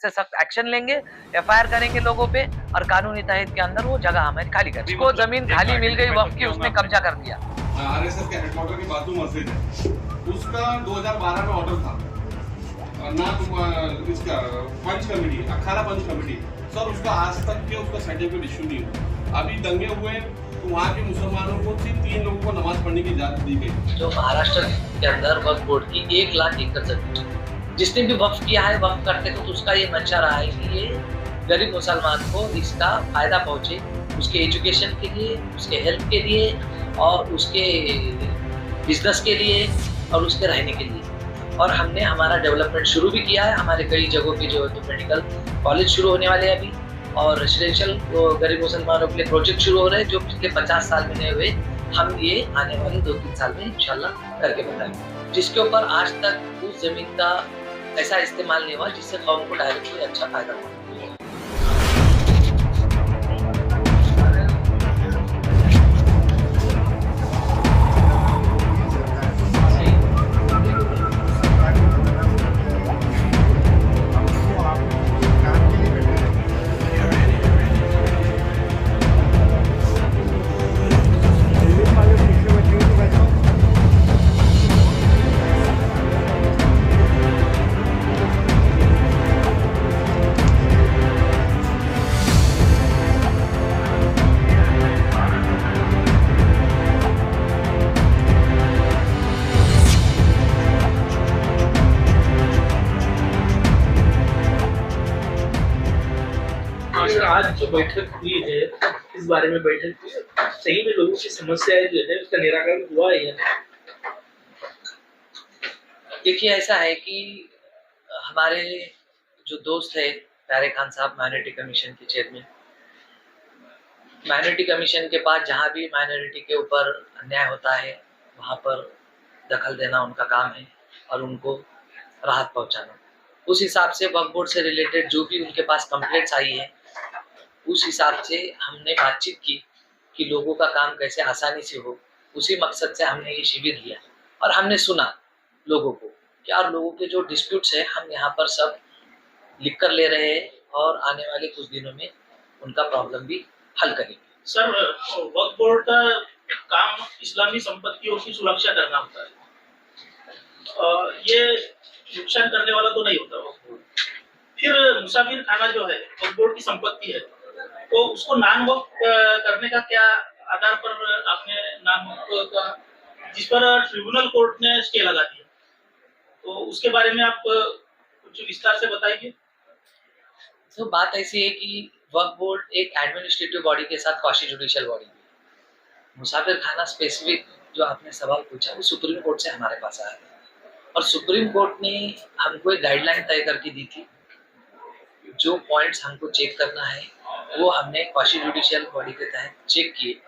से सख्त एक्शन लेंगे, एफआईआर करेंगे लोगों पे और कानूनी तहत के अंदर वो जगह हमें खाली कर दी। उसको जमीन खाली मिल गई वक्फ की, उसने कब्जा कर दिया। आरएसएस के हेडक्वार्टर के बाजू मस्जिद है, उसका 2012 में ऑर्डर था ना इसका पंच कमेटी, अखाड़ा पंच कमेटी सर, उसका आज तक के उसका सर्टिफिकेट इशू नहीं हुआ। अभी दंगे हुए तो वहाँ के मुसलमानों को सिर्फ 3 लोगों को नमाज पढ़ने की इजाजत दी गई। जो महाराष्ट्र के अंदर वक्फ बोर्ड की 1 लाख एकड़ जमीन, जिसने भी वक्फ किया है, वक्फ करते तो उसका ये मंशा रहा है कि ये गरीब मुसलमान को इसका फायदा पहुंचे, उसके एजुकेशन के लिए, उसके हेल्थ के लिए और उसके बिजनेस के लिए और उसके रहने के लिए। और हमने हमारा डेवलपमेंट शुरू भी किया है। हमारे कई जगहों पे जो है तो मेडिकल कॉलेज शुरू होने वाले हैं अभी, और रेसिडेंशियल गरीब मुसलमानों के लिए प्रोजेक्ट शुरू हो रहे हैं जो पिछले 50 साल में नहीं हुए। हम ये आने वाले 2-3 साल में इंशाल्लाह करके बताएंगे, जिसके ऊपर आज तक उस जमीन का ऐसा इस्तेमाल नहीं हुआ जिससे कौम को डायरेक्ट कोई अच्छा फायदा हो। आज जो बैठक हुई है, इस बारे में बैठक हुई, सही में लोगों की समस्याएं जो है उसका निराकरण हुआ है या नहीं? देखिए, ऐसा है कि हमारे जो दोस्त है प्यारे खान साहब, माइनॉरिटी कमीशन के चेयरमैन, माइनॉरिटी कमीशन के पास जहाँ भी माइनॉरिटी के ऊपर अन्याय होता है वहाँ पर दखल देना उनका काम है और उनको राहत पहुँचाना। उस हिसाब से वक्फ बोर्ड से रिलेटेड जो भी उनके पास कंप्लेंट्स आई है, उस हिसाब से हमने बातचीत की कि लोगों का काम कैसे आसानी से हो। उसी मकसद से हमने ये शिविर लिया और हमने सुना लोगों को कि यार लोगों के जो डिस्प्यूट्स है हम यहाँ पर सब लिख कर ले रहे हैं और आने वाले कुछ दिनों में उनका प्रॉब्लम भी हल करेंगे। सर, वक्फ बोर्ड का काम इस्लामी संपत्तियों की सुरक्षा करना होता है, ये नुकसान करने वाला तो नहीं होता वक्फ बोर्ड। फिर मुसाफिर खाना जो है वक्फ बोर्ड की संपत्ति है, तो उसको नाम वक्फ करने का क्या आधार पर आपने नाम वक्फ का, जिस पर ट्रिब्यूनल कोर्ट ने स्टे लगा दिया, तो उसके बारे में आप कुछ विस्तार से बताइए। तो बात ऐसी है कि वक्फ बोर्ड एक एडमिनिस्ट्रेटिव बॉडी के साथ क्वासी जुडिशियल बॉडी है। मुसाफिर खाना स्पेसिफिक जो आपने सवाल पूछा वो सुप्रीम कोर्ट से हमारे पास आया था और सुप्रीम कोर्ट ने हमको एक गाइडलाइन तय करके दी थी। जो पॉइंट्स हमको चेक करना है वो हमने क्वासी जुडिशियल बॉडी के तहत चेक किए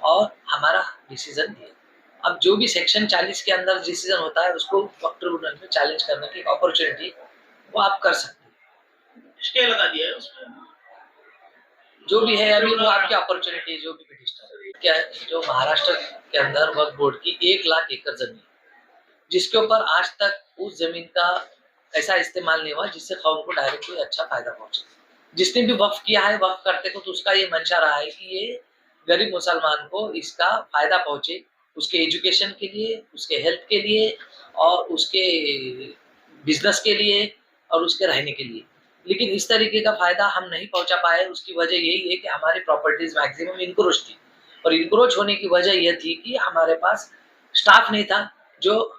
और हमारा डिसीजन दिया। अब जो भी सेक्शन 40 के अंदर डिसीजन होता है उसको वक्फ ट्रिब्यूनल में चैलेंज करने की अपॉर्चुनिटी वो आप कर सकते हैं। स्टे लगा दिया है उसमें, जो भी है अभी वो आपकी अपॉर्चुनिटी है। जो भी पिटिशनर क्या है, जो महाराष्ट्र के अंदर वक्फ बोर्ड की 1 लाख एकड़ जमीन, जिसके ऊपर आज तक उस जमीन का ऐसा इस्तेमाल नहीं हुआ जिससे कौम को डायरेक्ट कोई अच्छा फायदा पहुंचे। जिसने भी वक्फ किया है, वक्फ करते तो उसका ये मंशा रहा है कि ये गरीब मुसलमान को इसका फायदा पहुंचे, उसके एजुकेशन के लिए, उसके हेल्थ के लिए और उसके बिजनेस के लिए और उसके रहने के लिए। लेकिन इस तरीके का फायदा हम नहीं पहुंचा पाए। उसकी वजह यही है कि हमारी प्रॉपर्टीज मैक्सिमम इंक्रोच थी और इंक्रोच होने की वजह यह थी कि हमारे पास स्टाफ नहीं था जो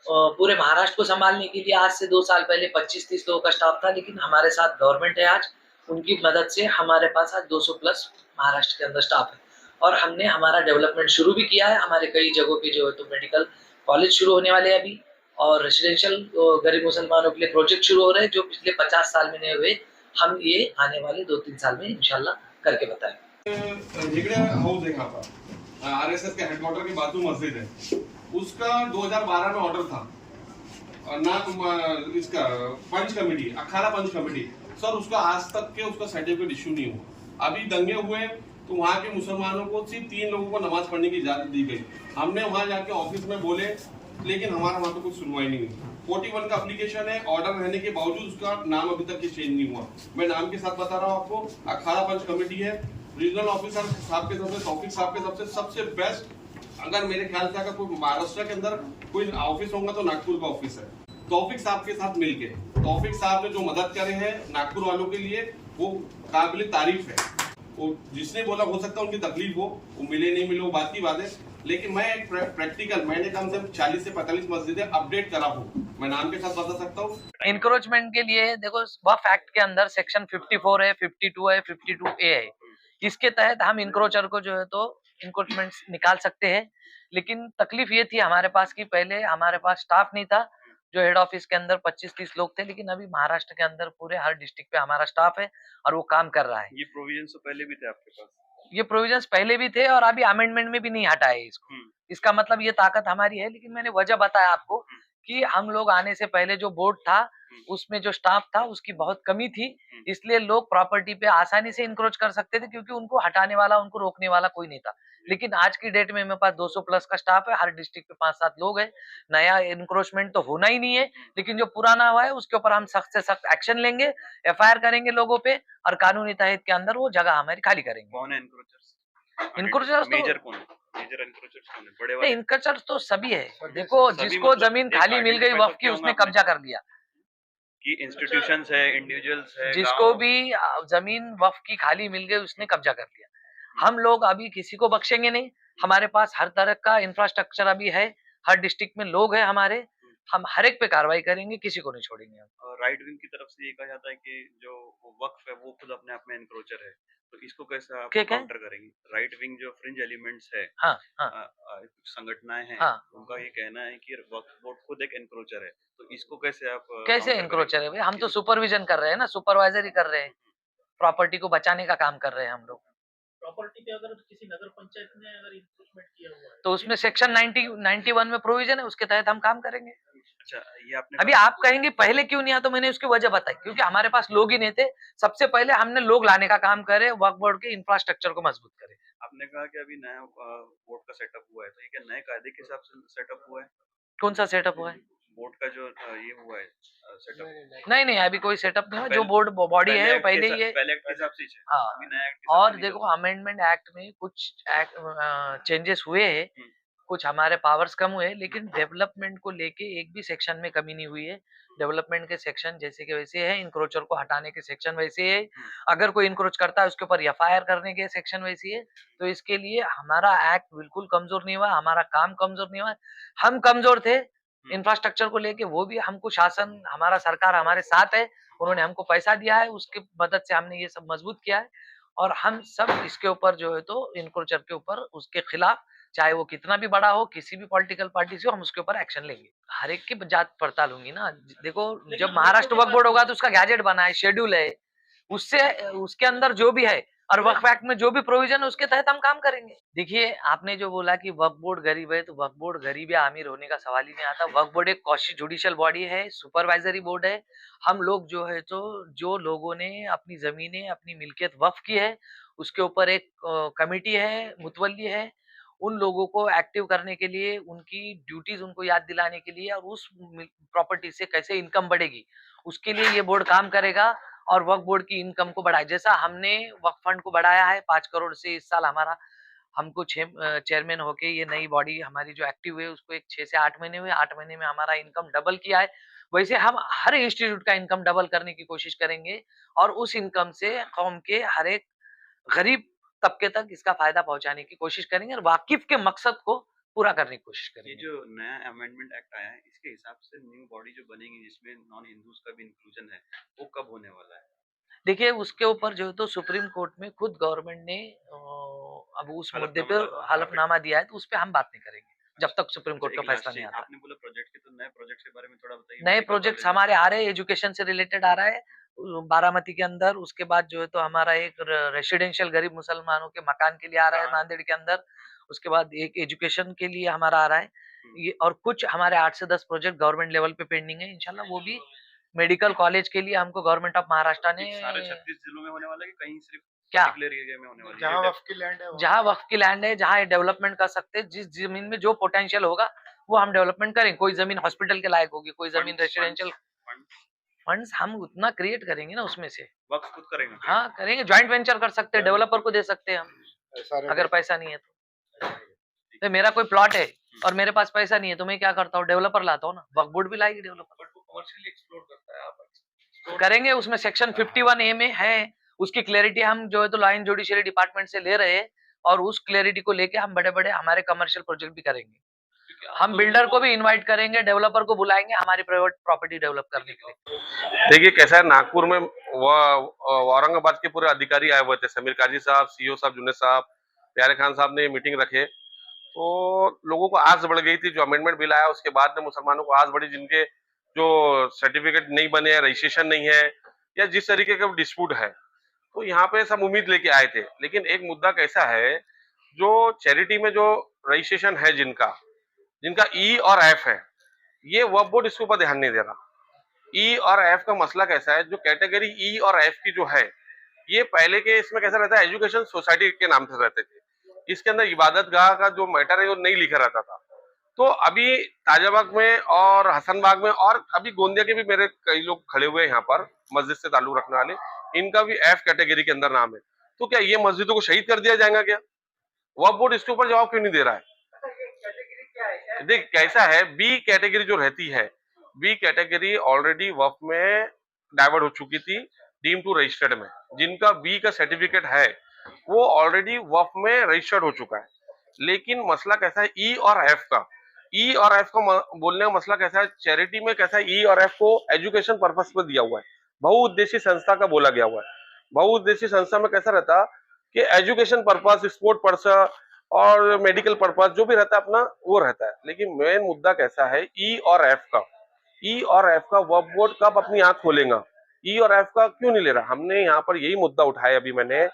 पूरे महाराष्ट्र को संभालने के लिए। आज से 2 साल पहले 25-30 लोगों का स्टाफ था, लेकिन हमारे साथ गवर्नमेंट है आज, उनकी मदद से हमारे पास आज 200 प्लस महाराष्ट्र के अंदर स्टाफ है और हमने हमारा डेवलपमेंट शुरू भी किया है। हमारे कई जगहों पे जो है तो मेडिकल कॉलेज शुरू होने वाले हैं अभी, और रेसिडेंशियल गरीब मुसलमानों के लिए प्रोजेक्ट शुरू हो रहे हैं जो पिछले 50 साल में नहीं हुए। हम ये आने वाले 2-3 साल में इंशाल्लाह करके बताएंगे। झिगड़े हाउस है यहाँ पर, आरएसएस के हेडक्वार्टर के बाजू मस्जिद है, उसका 2012 में ऑर्डर था ना इसका पंच कमेटी, अखाड़ा पंच कमेटी सर, उसका आज तक के उसका सर्टिफिकेट इशू नहीं हुआ। अभी दंगे हुए तो वहाँ के मुसलमानों को सिर्फ 3 लोगों को नमाज पढ़ने की इजाजत दी गई। हमने वहाँ जाके ऑफिस में बोले, लेकिन हमारा वहाँ पे कुछ सुनवाई नहीं हुई। 41 का एप्लीकेशन है, ऑर्डर रहने के बावजूद उसका नाम अभी तक चेंज नहीं हुआ। मैं नाम के साथ बता रहा हूँ आपको, अखाड़ा पंच कमेटी है, रीजनल ऑफिसर साहब के तरफ से, तौफीक साहब के तरफ से सबसे बेस्ट। अगर मेरे ख्याल से अगर कोई महाराष्ट्र के अंदर कोई ऑफिस होगा तो नागपुर का ऑफिस है। तौफीक साहब के साथ मिलके, तौफीक साहब ने जो मदद करे हैं नागपुर वालों के लिए, वो काबिल तारीफ है। वो जिसने बोला हो सकता है उनकी तकलीफ हो, वो मिले नहीं मिले वो बात की बात है, लेकिन मैं एक प्रैक्टिकल, मैंने कम से कम 40 से 45 मस्जिदें अपडेट करा हूँ, मैं नाम के साथ बता सकता हूँ। इंक्रोचमेंट के लिए देखो वक्फ एक्ट के अंदर सेक्शन 54 है, 52 है, 52A है। इसके तहत हम इंक्रोचर को जो है तो इंक्रोचमेंट निकाल सकते हैं। लेकिन तकलीफ ये थी हमारे पास कि पहले हमारे पास स्टाफ नहीं था, जो हेड ऑफिस के अंदर 25-30 लोग थे, लेकिन अभी महाराष्ट्र के अंदर पूरे हर डिस्ट्रिक्ट पे हमारा स्टाफ है और वो काम कर रहा है। ये प्रोविजन तो पहले भी थे आपके पास? ये प्रोविजंस पहले भी थे और अभी अमेंडमेंट में भी नहीं हटा है इसको। इसका मतलब ये ताकत हमारी है, लेकिन मैंने वजह बताया आपको कि हम लोग आने से पहले जो बोर्ड था उसमें जो स्टाफ था उसकी बहुत कमी थी, इसलिए लोग प्रॉपर्टी पे आसानी से इंक्रोच कर सकते थे क्योंकि उनको हटाने वाला, उनको रोकने वाला कोई नहीं था। लेकिन आज की डेट में मेरे पास 200 प्लस का स्टाफ है, हर डिस्ट्रिक्ट पे 5-7 लोग हैं। नया इंक्रोचमेंट तो होना ही नहीं है, लेकिन जो पुराना हुआ है उसके ऊपर हम सख्त से सख्त एक्शन लेंगे, FIR करेंगे लोगों पे और कानूनी तहत के अंदर वो जगह हमारी खाली करेंगे। कौन है एनक्रोचर्स? इंक्रोचर्स तो मेजर कौन है? मेजर एनक्रोचर्स कौन है? बड़े नहीं, वाले? इंक्रोचर्स तो सभी है। देखो सभी जिसको मतलब जमीन एक खाली मिल गई identify वक्फ की, तो उसने किया कब्जा कर लिया। कि इंस्टीट्यूशंस है, इंडिविजुअल्स है, जिसको गाँव? भी जमीन वक्फ की खाली मिल गई उसने कब्जा कर लिया। हम लोग अभी किसी को बख्शेंगे नहीं। हमारे पास हर तरह का इंफ्रास्ट्रक्चर अभी है, हर डिस्ट्रिक्ट में लोग हैं हमारे, हम हर एक पे कार्रवाई करेंगे, किसी को नहीं छोड़ेंगे हम। राइट विंग की तरफ से ये कहा जाता है कि जो वक्फ है वो खुद अपने आप में एनक्रोचर है, तो इसको कैसे आप क्या क्या? काउंटर करेंगे? राइट विंग जो फ्रिंज एलिमेंट्स है, हाँ हाँ कुछ संगठनाएं हैं, हाँ। उनका ये कहना है कि वक्फ बोर्ड खुद एक एनक्रोचर है, तो इसको कैसे आप कैसे काउंटर इंक्रोचर है करेंगे? भाई? हम तो सुपरविजन कर रहे हैं ना, सुपरवाइजरी कर रहे हैं, प्रॉपर्टी को बचाने का काम कर रहे हैं हम लोग। प्रॉपर्टी पे अगर किसी नगर पंचायत ने अगर इंक्रोचमेंट किया हुआ है तो उसमें सेक्शन 91 में प्रोविजन है, उसके तहत हम काम करेंगे। अच्छा, ये आपने अभी आप कहेंगे पहले क्यों नहीं आया, तो मैंने उसकी वजह बताई, क्योंकि हमारे पास लोग ही नहीं थे। सबसे पहले हमने लोग लाने का काम करे, वक्फ बोर्ड के इंफ्रास्ट्रक्चर को मजबूत करे। आपने कहा कि अभी नया बोर्ड का सेटअप हुआ है, तो ये क्या नए कायदे के हिसाब से सेटअप हुआ है? कौन सा सेटअप हुआ है? बोर्ड का जो ये हुआ है सेटअप, नहीं नहीं, अभी कोई सेटअप नहीं हुआ। जो बोर्ड बॉडी है वो पहले ही है। पहले एक्ट के हिसाब से ही है, हाँ, अभी नया एक्ट के हिसाब से और नहीं देखो चल रहा। अमेंडमेंट एक्ट में कुछ चेंजेस हुए हैं, कुछ हमारे पावर्स कम हुए, लेकिन डेवलपमेंट को लेके एक भी सेक्शन में कमी नहीं हुई है। डेवलपमेंट के सेक्शन जैसे के वैसे है, इंक्रोचर को हटाने के सेक्शन वैसे है, अगर कोई इंक्रोच करता है उसके ऊपर FIR करने के सेक्शन वैसी है। तो इसके लिए हमारा एक्ट बिल्कुल कमजोर नहीं हुआ, हमारा काम कमजोर नहीं हुआ। हम कमजोर थे इंफ्रास्ट्रक्चर को लेके, वो भी हमको शासन, हमारा सरकार हमारे साथ है, उन्होंने हमको पैसा दिया है, उसकी मदद से हमने ये सब मजबूत किया है। और हम सब इसके ऊपर जो है तो इंक्रोचर के ऊपर, उसके खिलाफ, चाहे वो कितना भी बड़ा हो, किसी भी पॉलिटिकल पार्टी से हो, हम उसके ऊपर एक्शन लेंगे। हर एक की जांच पड़ताल होंगी ना। देखो जब महाराष्ट्र वक्फ बोर्ड होगा तो उसका गैजेट बना है, शेड्यूल है, उससे उसके अंदर जो भी है और वक्फ एक्ट में जो भी प्रोविजन है उसके तहत हम काम करेंगे। देखिए आपने जो बोला कि वक्फ बोर्ड गरीब है, तो वक्फ बोर्ड गरीब या अमीर होने का सवाल ही नहीं आता। वक्फ बोर्ड एक जुडिशियल बॉडी है, सुपरवाइजरी बोर्ड है। हम लोग जो है तो जो लोगों ने अपनी जमीनें, अपनी मिल्कियत वक्फ की है, उसके ऊपर एक कमेटी है, मुतवल्ली है, उन लोगों को एक्टिव करने के लिए, उनकी ड्यूटीज उनको याद दिलाने के लिए, और उस प्रॉपर्टी से कैसे इनकम बढ़ेगी उसके लिए ये बोर्ड काम करेगा और वक्फ बोर्ड की इनकम को बढ़ाए। जैसा हमने वक्फ फंड को बढ़ाया है 5 करोड़ से, इस साल हमारा, हमको 6 चेयरमैन होके ये नई बॉडी हमारी जो एक्टिव हुई उसको एक 6 से 8 महीने हुए, 8 महीने में हमारा इनकम डबल किया है। वैसे हम हर इंस्टीट्यूट का इनकम डबल करने की कोशिश करेंगे और उस इनकम से कौम के हर एक गरीब तबके तक इसका फायदा पहुंचाने की कोशिश करेंगे और वाकिफ के मकसद को पूरा करने की कोशिश ये करेंगे। जो नया अमेंडमेंट एक्ट आया है, इसके हिसाब से न्यू बॉडी जो बनेगी जिसमें नॉन हिंदूज का भी इंक्लूजन है, वो कब होने वाला है? देखिए उसके ऊपर जो है तो सुप्रीम कोर्ट में खुद गवर्नमेंट ने अब उस मुद्दे पे हलफनामा दिया है, तो उस पे हम बात नहीं करेंगे जब तक सुप्रीम कोर्ट अच्छा, का एक फैसला लास्ट नहीं चीज, आता। आपने बोला प्रोजेक्ट के, तो नए प्रोजेक्ट के बारे में थोड़ा बताइए। नए मेडिकल प्रोजेक्ट्स कॉलेजेस, हमारे आ रहे हैं, एजुकेशन से रिलेटेड आ रहा है बारामती के अंदर। उसके बाद जो है तो हमारा एक रेसिडेंशियल गरीब मुसलमानों के मकान के लिए आ रहा है नांदेड़ के अंदर। उसके बाद एक एजुकेशन के लिए हमारा आ रहा है ये, और कुछ हमारे 8 से 10 प्रोजेक्ट गवर्नमेंट लेवल पे पेंडिंग है। इंशाल्लाह वो भी मेडिकल कॉलेज के लिए हमको गवर्नमेंट ऑफ महाराष्ट्र ने, सारे 36 जिलों में होने वाला है कि कहीं सिर्फ क्या, पर्टिकुलर एरिया में होने वाला है? जहाँ वक्फ की लैंड है जहाँ वक्फ की लैंड है, जहाँ डेवलपमेंट कर सकते हैं, जिस जमीन में जो पोटेंशियल होगा वो हम डेवलपमेंट करेंगे। कोई जमीन हॉस्पिटल के लायक होगी, कोई जमीन रेसिडेंशियल फंड्स हम उतना क्रिएट करेंगे ना उसमें से। वक्त खुद करेंगे। हाँ करेंगे, ज्वाइंट वेंचर कर सकते हैं, डेवलपर को दे सकते हैं हम, अगर पैसा नहीं है तो मेरा कोई प्लॉट है और मेरे पास पैसा नहीं है तो मैं क्या करता हूँ, डेवलपर लाता हूँ ना, वक्फ बोर्ड भी लाएगी डेवलपर। कमर्शियली एक्सप्लोर करता है आप करेंगे, उसमें सेक्शन 51A में है, उसकी क्लैरिटी हम जो है तो लाइन जुडिशियरी डिपार्टमेंट से ले रहे हैं, और उस क्लैरिटी को लेके हम बड़े बड़े हमारे कमर्शियल प्रोजेक्ट भी करेंगे। हम बिल्डर को भी इनवाइट करेंगे, डेवलपर को बुलाएंगे हमारी प्राइवेट प्रॉपर्टी डेवलप करने के लिए। देखिए कैसा है, नागपुर में औरंगाबाद के पूरे अधिकारी आए हुए थे, समीर काजी साहब, सीईओ साहब, जुनेद साहब, प्यारे खान साहब ने ये मीटिंग रखे, तो लोगों को आस बढ़ गई थी। जो अमेंडमेंट बिल आया उसके बाद में मुसलमानों को आस बढ़ी, जिनके जो सर्टिफिकेट नहीं बने हैं, रजिस्ट्रेशन नहीं है, या जिस तरीके का डिस्प्यूट है, तो यहाँ पे सब उम्मीद लेके आए थे। लेकिन एक मुद्दा कैसा है, जो चैरिटी में जो रजिस्ट्रेशन है जिनका ई और एफ है, ये वक्फ बोर्ड इसके ऊपर ध्यान नहीं दे रहा। ई और एफ का मसला कैसा है, जो कैटेगरी ई और एफ की जो है, ये पहले के इसमें कैसा रहता है, एजुकेशन सोसाइटी के नाम से रहते थे, इसके अंदर इबादत गाह का जो मैटर है वो नहीं लिखा रहता था। तो अभी ताजाबाग में और हसनबाग में और अभी गोंदिया के भी मेरे कई लोग खड़े हुए हैं यहाँ पर, मस्जिद से ताल्लुक रखने वाले, इनका भी एफ कैटेगरी के अंदर नाम है। तो क्या ये मस्जिदों को शहीद कर दिया जाएगा क्या? वक्फ बोर्ड इसके ऊपर जवाब क्यों नहीं दे रहा है? देख कैसा है, बी कैटेगरी जो रहती है, बी कैटेगरी ऑलरेडी वक्फ में डाइवर्ट हो चुकी थी डीम टू रजिस्टर्ड में। जिनका बी का सर्टिफिकेट है वो ऑलरेडी वक्फ में रजिस्टर्ड हो चुका है। लेकिन मसला कैसा है ई और एफ का, ई और एफ का बोलने का मसला कैसा है, चैरिटी में कैसा है, ई और एफ को एजुकेशन पर्पस पर दिया हुआ है, बहुउद्देशीय संस्था का बोला गया हुआ है। बहुउद्देशीय संस्था में कैसा रहता कि एजुकेशन पर्पस, स्पोर्ट पर्पस और मेडिकल पर्पस जो भी रहता है अपना वो रहता है। लेकिन मेन मुद्दा कैसा है, ई और एफ का, ई और एफ का वक्फ बोर्ड कब अपनी आंख खोलेगा? ई और एफ का क्यों नहीं ले रहा? हमने यहाँ पर यही मुद्दा उठाया, अभी मैंने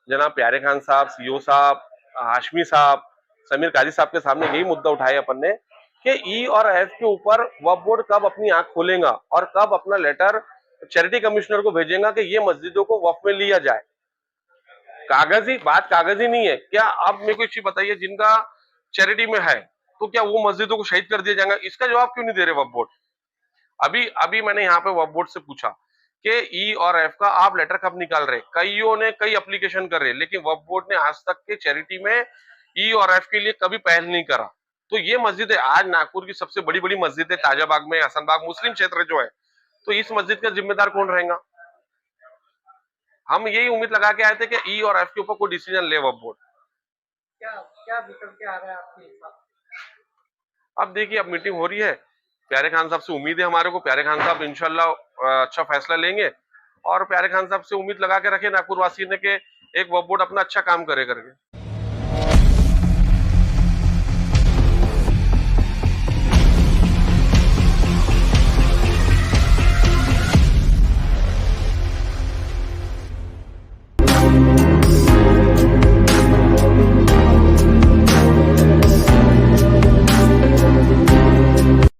जनाब प्यारे खान साहब, सीईओ साहब, हाशमी साहब, समीर काजी साहब के सामने यही मुद्दा उठाया अपन ने कि ई और एफ के ऊपर वक्फ बोर्ड कब अपनी आंख खोलेगा और कब अपना लेटर चैरिटी कमिश्नर को भेजेगा कि ये मस्जिदों को वक्फ में लिया जाए। कागजी बात, कागजी नहीं है क्या? आप मेरे को एक चीज बताइए, जिनका चैरिटी में है तो क्या वो मस्जिदों को शहीद कर दिया जाएगा? इसका जवाब क्यों नहीं दे रहे वक्फ बोर्ड? अभी मैंने यहाँ पे वक्फ बोर्ड से पूछा कि ई और एफ का आप लेटर कब निकाल रहे? कईयों ने कई एप्लीकेशन कर रहे, लेकिन वक्फ बोर्ड ने आज तक के चैरिटी में ई और एफ के लिए कभी पहल नहीं करा। तो ये मस्जिद है आज नागपुर की सबसे बड़ी बड़ी मस्जिद है, ताजाबाग में, हसनबाग मुस्लिम क्षेत्र जो है, तो इस मस्जिद का जिम्मेदार कौन रहेगा? हम यही उम्मीद लगा के आए थे कि ई और एफ के ऊपर कोई डिसीजन ले वक्फ बोर्ड। क्या निकल के आ रहा है आपके हिसाब? अब देखिए, अब मीटिंग हो रही है, प्यारे खान साहब से उम्मीद है हमारे को, प्यारे खान साहब इंशाल्लाह अच्छा फैसला लेंगे, और प्यारे खान साहब से उम्मीद लगा के रखे नागपुर वासी ने कि एक वक्फ बोर्ड अपना अच्छा काम करे करके।